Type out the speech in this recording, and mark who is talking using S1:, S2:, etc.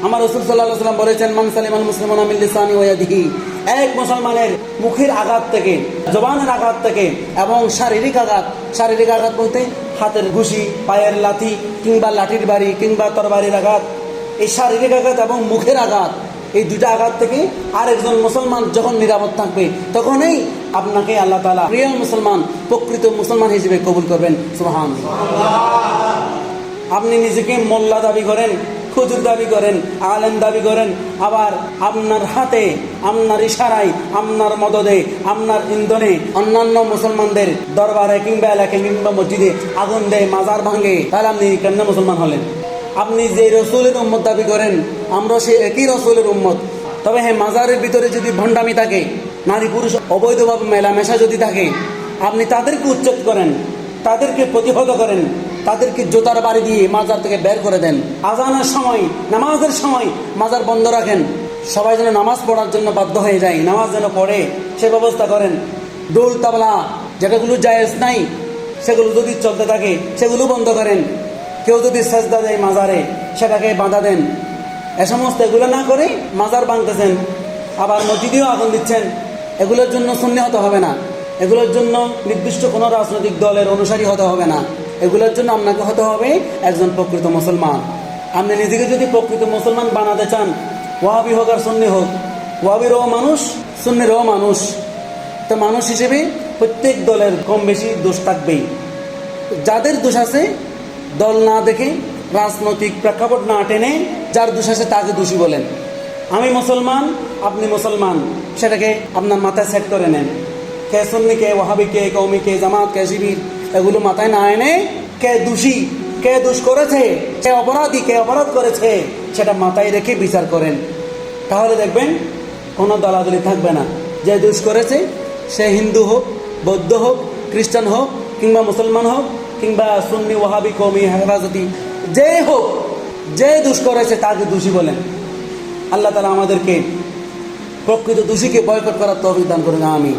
S1: আমার রাসূল সাল্লাল্লাহু আলাইহি ওয়াসাল্লাম বলেছেন, মান সালিমাল মুসলিমুনা মিন লিসানি ওয়া ইয়াদিহি, এক মুসলমানের মুখের আঘাত থেকে, জবানের আঘাত থেকে এবং শারীরিক আঘাত বলতে হাতের ঘুষি, পায়ের লাথি কিংবা লাঠির বাড়ি কিংবা তরবারির আঘাত, এই শারীরিক আঘাত এবং মুখের আঘাত, এই দুইটা আঘাত থেকে আরেকজন মুসলমান যখন নিরাপদ থাকবে, তখনই আপনাকে আল্লাহ তাআলা রিয়েল মুসলমান, প্রকৃত মুসলমান হিসেবে কবুল করবেন। সুবহানাল্লাহ। আপনি নিজেকে মোল্লা দাবি করেন, হুজুর দাবি করেন, আলেম দাবি করেন, আবার আপনার হাতে, আপনার ইশারায়, আপনার মদদে, আপনার ইন্ধনে অন্যান্য মুসলমানদের দরবারে কিংবা এলাকায় কিংবা মসজিদে আগুন দেয়, মাজার ভাঙে, তাহলে আপনি কেন মুসলমান হলেন? আপনি যে রসুলের উম্মত দাবি করেন, আমরা সেই একই রসুলের উম্মত। তবে হ্যাঁ, মাজারের ভিতরে যদি ভণ্ডামি থাকে, নারী পুরুষ অবৈধভাবে মেলামেশা যদি থাকে, আপনি তাদেরকে উচ্ছেদ করেন, তাদেরকে প্রতিহত করেন, তাদেরকে জোতার বাড়ি দিয়ে মাজার থেকে বের করে দেন। আজানের সময়, নামাজের সময় মাজার বন্ধ রাখেন, সবাই যেন নামাজ পড়ার জন্য বাধ্য হয়ে যায়, নামাজ যেন পড়ে সে ব্যবস্থা করেন। ডোল তাবলা যেটাগুলো জায়েজ নাই, সেগুলো যদি চলতে থাকে সেগুলো বন্ধ করেন। কেউ যদি সেজদা দেয় মাজারে, সেটাকে বাধা দেন। এ সমস্ত এগুলো না করে মাজার ভাঙতেছেন, আবার মসজিদেও আগুন দিচ্ছেন। এগুলোর জন্য সুন্নি হতে হবে না, এগুলোর জন্য নির্দিষ্ট কোনো রাজনৈতিক দলের অনুসারী হতে হবে না। এগুলোর জন্য আপনাকে হতে হবে একজন প্রকৃত মুসলমান। আপনি নিজেকে যদি প্রকৃত মুসলমান বানাতে চান, ওয়াহাবি হোক আর সুন্নি হোক, ওয়াহাবিরও মানুষ, সুন্নিরও মানুষ, তো মানুষ হিসেবে প্রত্যেক দলের কম বেশি দোষ থাকবেই। যাদের দোষ আছে, দল না দেখে, রাজনৈতিক প্রেক্ষাপট না টেনে, যার দোষ আছে তাকে দোষী বলেন। আমি মুসলমান, আপনি মুসলমান, সেটাকে আপনার মাথায় সেট করে নেন। কে সুন্নি, কে ওয়াহাবি, কে কওমি, কে জামাত, কে শিবির, এগুলো মাথায় না এনে কে দোষী, কে দোষ করেছে, কে অপরাধী, কে অপরাধ করেছে, সেটা মাথায় রেখে বিচার করেন। তাহলে দেখবেন কোনো দলাদলি থাকবে না। যে দোষ করেছে সে হিন্দু হোক, বৌদ্ধ হোক, খ্রিস্টান হোক কিংবা মুসলমান হোক কিংবা সুন্নি, ওয়াহাবি, কওমি, হেফাজতি, যে হোক, যে দোষ করেছে তাকে দোষী বলেন। আল্লাহ তাআলা আমাদেরকে প্রকৃত দোষীকে বয়কট করার তৌফিক দান করুন। আমিন।